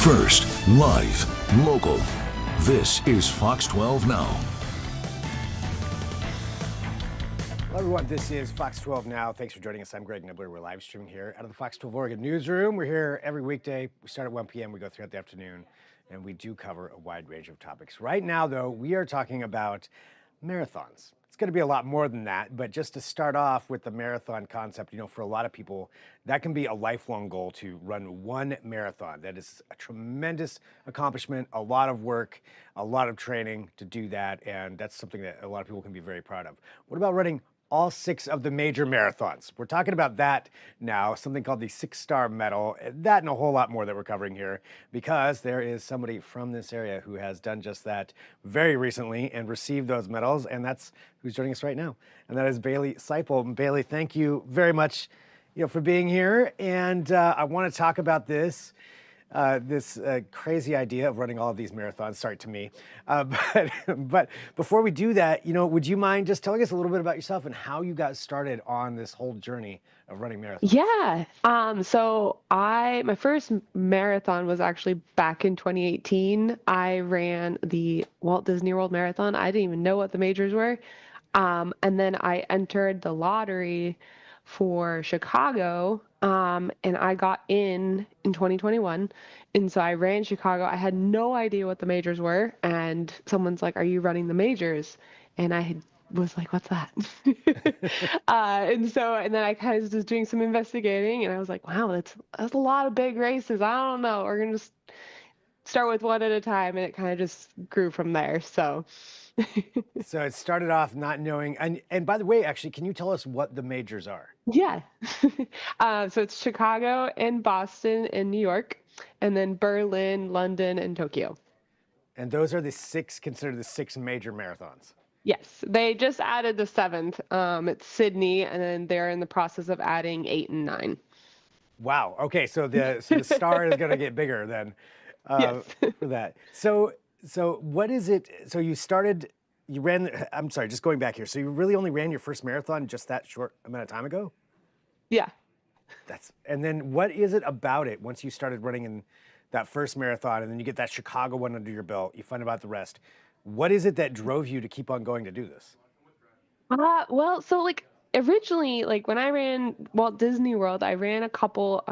First, live, local. This is Fox 12 Now. Hello, everyone. This is Fox 12 Now. Thanks for joining us. I'm Greg Nibbler. We're live streaming here out of the Fox 12 Oregon newsroom. We're here every weekday. We start at 1 p.m. We go throughout the afternoon, and we do cover a wide range of topics. Right now, though, we are talking about marathons. It's going to be a lot more than that, but just to start off with the marathon concept, for a lot of people, that can be a lifelong goal to run one marathon. That is a tremendous accomplishment, a lot of work, a lot of training to do that, and that's something that a lot of people can be very proud of. What about running all 6 of the major marathons? We're talking about that now, something called the 6-star medal, that and a whole lot more that we're covering here, because there is somebody from this area who has done just that very recently and received those medals, and that's who's joining us right now, and that is Baylee Seipel. Baylee, thank you very much, for being here, and I want to talk about this crazy idea of running all of these marathons. Sorry to me. But before we do that, would you mind just telling us a little bit about yourself and how you got started on this whole journey of running marathons? Yeah. So my first marathon was actually back in 2018. I ran the Walt Disney World Marathon. I didn't even know what the majors were. And then I entered the lottery for Chicago, and I got in 2021. And so I ran Chicago. I had no idea what the majors were. And someone's like, "Are you running the majors?" And was like, "What's that?" And then I kind of was doing some investigating, and I was like, "Wow, that's a lot of big races. I don't know. We're gonna just start with one at a time," and it kind of just grew from there. So. So it started off not knowing, and by the way, actually, can you tell us what the majors are? Yeah. So it's Chicago and Boston and New York, and then Berlin, London, and Tokyo. And those are considered the 6 major marathons. Yes, they just added the 7th. It's Sydney, and then they're in the process of adding 8 and 9. Wow. Okay, so the star is going to get bigger then Yes. for that. So what is it? So I'm sorry, just going back here. So you really only ran your first marathon just that short amount of time ago? Yeah. And then what is it about it once you started running in that first marathon and then you get that Chicago one under your belt, you find out the rest. What is it that drove you to keep on going to do this? So originally, when I ran Walt Disney World, I ran a couple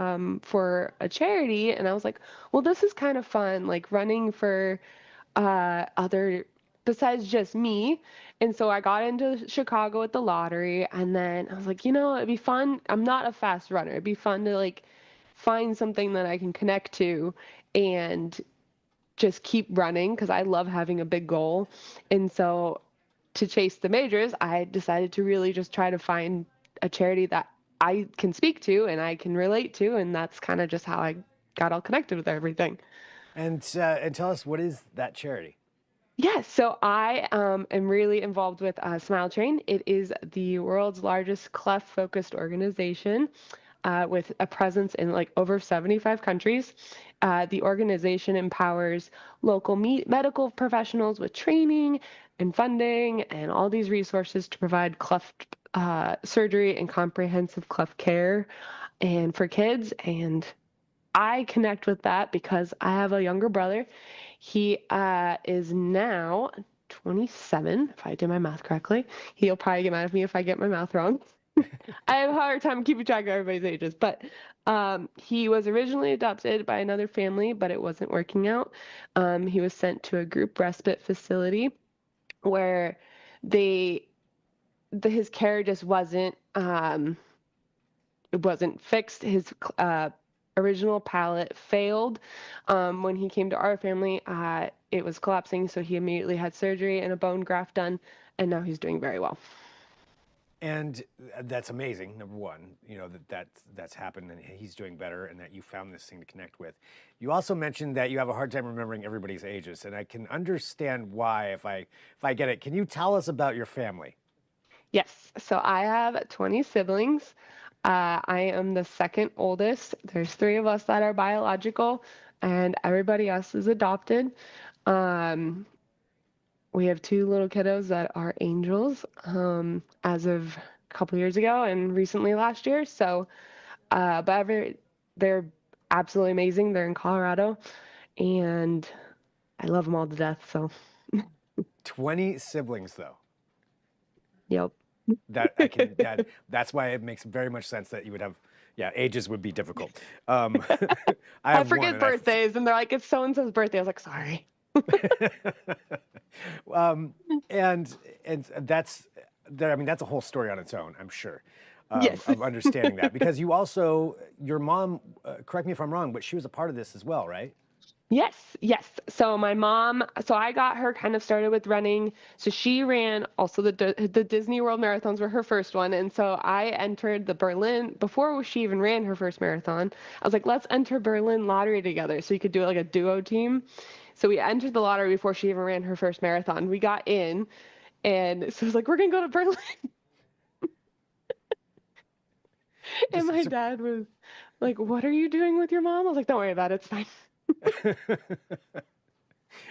for a charity, and I was like, well, this is kind of fun, running for other besides just me. And so I got into Chicago at the lottery, and then I was like, it'd be fun. I'm not a fast runner. It'd be fun to find something that I can connect to and just keep running, because I love having a big goal. And so to chase the majors, I decided to really just try to find a charity that I can speak to and I can relate to, and that's kind of just how I got all connected with everything. And tell us, what is that charity? Yes, so I am really involved with Smile Train. It is the world's largest cleft-focused organization with a presence in over 75 countries. The organization empowers local medical professionals with training and funding and all these resources to provide cleft surgery and comprehensive cleft care and for kids. And I connect with that because I have a younger brother. He is now 27, if I did my math correctly. He'll probably get mad at me if I get my math wrong. I have a hard time keeping track of everybody's ages, but he was originally adopted by another family, but it wasn't working out. He was sent to a group respite facility where his care just wasn't it wasn't fixed. His original palate failed. When he came to our family, it was collapsing, so he immediately had surgery and a bone graft done, and now he's doing very well. And that's amazing, number one, that's happened and he's doing better and that you found this thing to connect with. You also mentioned that you have a hard time remembering everybody's ages, and I can understand why if I get it. Can you tell us about your family? Yes, so I have 20 siblings. I am the second oldest. There's 3 of us that are biological, and everybody else is adopted. We have 2 little kiddos that are angels as of a couple years ago and recently last year. So, but they're absolutely amazing. They're in Colorado, and I love them all to death. So, 20 siblings, though. yep. That's why it makes very much sense that you would have, yeah, ages would be difficult. I I have one, forget and birthdays, and they're like, it's so and so's birthday. I was like, sorry. um, and that's there. I mean, that's a whole story on its own, I'm sure, Yes. of understanding that, because you also, your mom, correct me if I'm wrong, but she was a part of this as well, right? Yes, yes. So my mom, so I got her kind of started with running. So she ran also the Disney World marathons were her first one, and so I entered the Berlin before she even ran her first marathon. I was like, let's enter Berlin lottery together, so you could do like a duo team. So we entered the lottery before she even ran her first marathon. We got in, and so I was like, we're gonna go to Berlin. And Just my dad was like, what are you doing with your mom? I was like, don't worry about it, it's fine.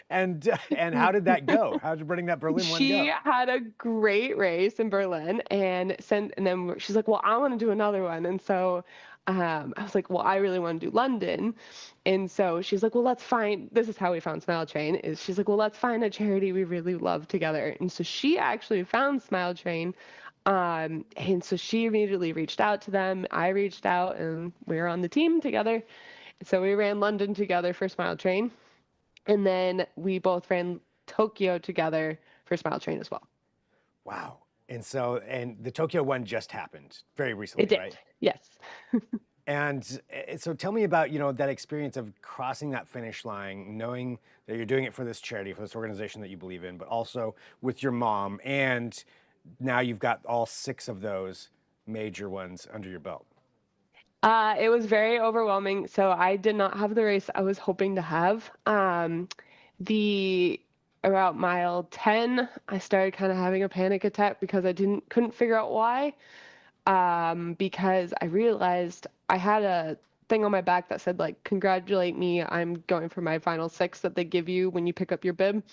and how did that go? How did running that Berlin one She go? had a great race in Berlin and then she's like, well, I want to do another one. And so I was like, well, I really want to do London. And so she's like, well, let's find, this is how we found Smile Train, is she's like, well, let's find a charity we really love together. And so she actually found Smile Train. And so she immediately reached out to them. I reached out and we were on the team together. So we ran London together for Smile Train. And then we both ran Tokyo together for Smile Train as well. Wow. And the Tokyo one just happened very recently, It did. right? Yes. And so tell me about, that experience of crossing that finish line, knowing that you're doing it for this charity, for this organization that you believe in, but also with your mom. And now you've got all 6 of those major ones under your belt. It was very overwhelming. So I did not have the race I was hoping to have. The About mile 10, I started kind of having a panic attack because I couldn't figure out why. Because I realized I had a thing on my back that said like, congratulate me, I'm going for my final 6 that they give you when you pick up your bib.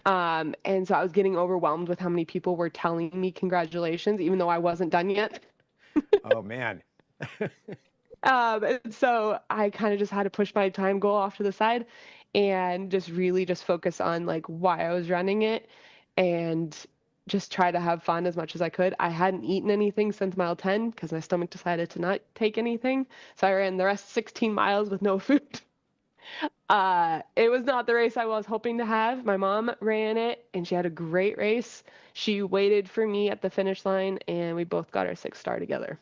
And so I was getting overwhelmed with how many people were telling me congratulations, even though I wasn't done yet. Oh, man. And so I kind of just had to push my time goal off to the side and just really just focus on like why I was running it and just try to have fun as much as I could. I hadn't eaten anything since mile 10 because my stomach decided to not take anything. So I ran the rest 16 miles with no food. It was not the race I was hoping to have. My mom ran it and she had a great race. She waited for me at the finish line and we both got our 6th star together.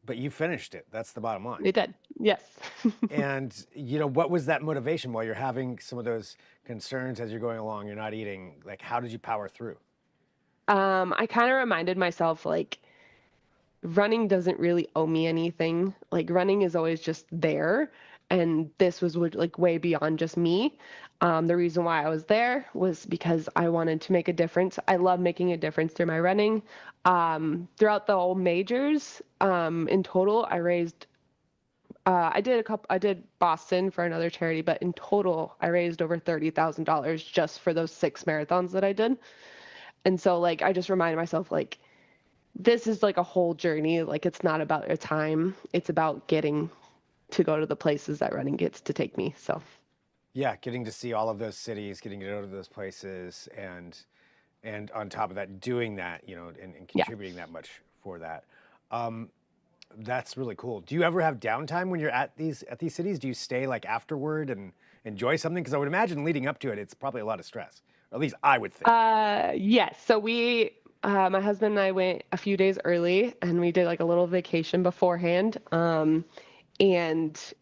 But you finished it. That's the bottom line. It did. Yes. And, what was that motivation while you're having some of those concerns as you're going along, you're not eating? Like, how did you power through? I kind of reminded myself like running doesn't really owe me anything. Like running is always just there. And this was like way beyond just me. The reason why I was there was because I wanted to make a difference. I love making a difference through my running. Throughout the whole majors, in total, I raised, I did Boston for another charity, but in total, I raised over $30,000 just for those 6 marathons that I did. And so like, I just reminded myself like, this is like a whole journey. Like it's not about a time. It's about getting to go to the places that running gets to take me. So Yeah, getting to see all of those cities, getting to go to those places, and on top of that, doing that, and yeah. contributing that much for that. That's really cool. Do you ever have downtime when you're at these cities? Do you stay like afterward and enjoy something? Because I would imagine leading up to it, it's probably a lot of stress. Or at least I would think. Yes. So my husband and I went a few days early and we did like a little vacation beforehand. And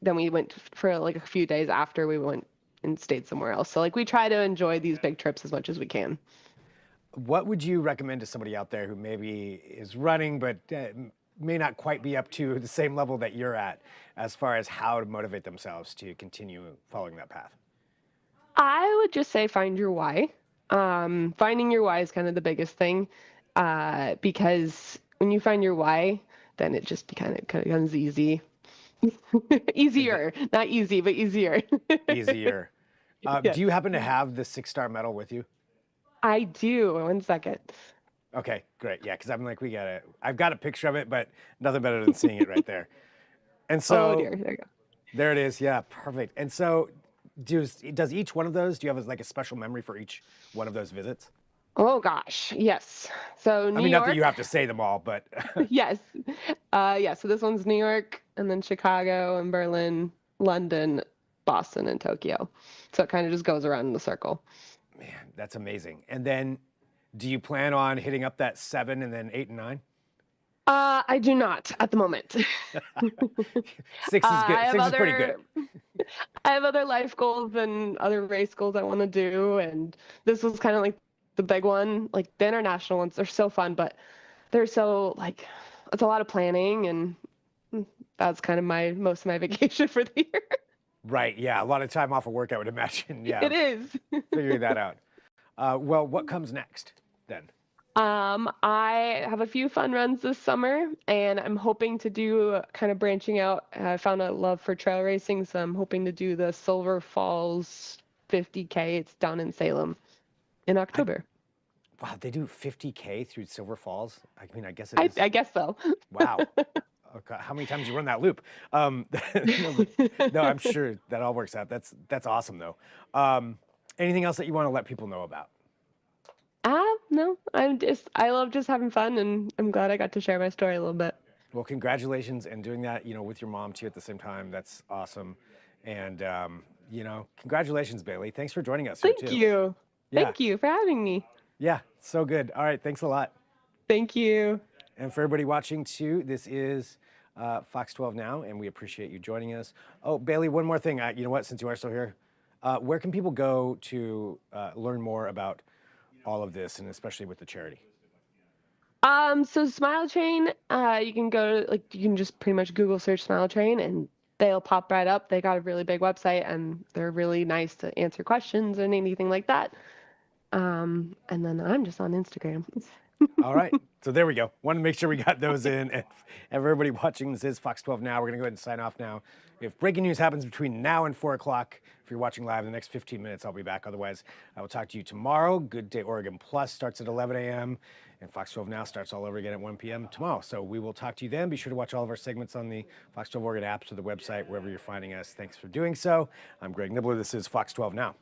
then we went for like a few days after we went and stayed somewhere else. So like we try to enjoy these big trips as much as we can. What would you recommend to somebody out there who maybe is running but may not quite be up to the same level that you're at, as far as how to motivate themselves to continue following that path? I would just say find your why. Finding your why is kind of the biggest thing, because when you find your why, then it just kind of becomes easy. Easier, not easy, but easier. Easier. Yes. Do you happen to have the 6-star medal with you? I do. 1 second. Okay, great. Yeah, because I'm like, I've got a picture of it, but nothing better than seeing it right there. And so Oh dear, there you go. there it is. Yeah, perfect. And so does each one of those, do you have like a special memory for each one of those visits? Oh gosh, yes. So I New mean, not that you York, have to say them all, but yes. Yeah, so this one's New York and then Chicago and Berlin, London, Boston, and Tokyo. So it kind of just goes around in the circle. man, that's amazing. And then do you plan on hitting up that 7 and then 8 and 9? I do not at the moment. 6 is good. I have 6 is pretty good. I have other life goals and other race goals I want to do, and this was kind of like the big one. Like the international ones, they're so fun, but they're so like it's a lot of planning, and that's kind of my most of my vacation for the year. Right. Yeah. A lot of time off of work, I would imagine. Yeah. It is. Figuring that out. Well, what comes next then? I have a few fun runs this summer, and I'm hoping to do kind of branching out. I found a love for trail racing, so I'm hoping to do the Silver Falls 50K. It's down in Salem in October. Wow, they do 50K through Silver Falls. I mean, I guess it is. I guess so. Wow. Okay. How many times you run that loop? No, I'm sure that all works out. That's awesome though. Anything else that you want to let people know about? No, I love just having fun, and I'm glad I got to share my story a little bit. Well, congratulations and doing that, with your mom too at the same time. That's awesome. And congratulations, Baylee. Thanks for joining us here Thank too. you. Yeah. Thank you for having me. Yeah, so good. All right, thanks a lot. Thank you. And for everybody watching too, this is Fox 12 Now, and we appreciate you joining us. Oh, Baylee, one more thing. You know what? Since you are still here, where can people go to learn more about all of this, and especially with the charity? So Smile Train, you can go to, you can just pretty much Google search Smile Train and they'll pop right up. They got a really big website and they're really nice to answer questions and anything like that. And then I'm just on Instagram. All right, so there we go. Want to make sure we got those in. And everybody watching, this is Fox 12 Now. We're going to go ahead and sign off now. If breaking news happens between now and 4 o'clock, if you're watching live in the next 15 minutes, I'll be back. Otherwise, I will talk to you tomorrow. Good Day Oregon Plus starts at 11 a.m. and Fox 12 Now starts all over again at 1 p.m. tomorrow. So we will talk to you then. Be sure to watch all of our segments on the Fox 12 Oregon apps or the website, wherever you're finding us. Thanks for doing so. I'm Greg Nibbler. This is Fox 12 Now.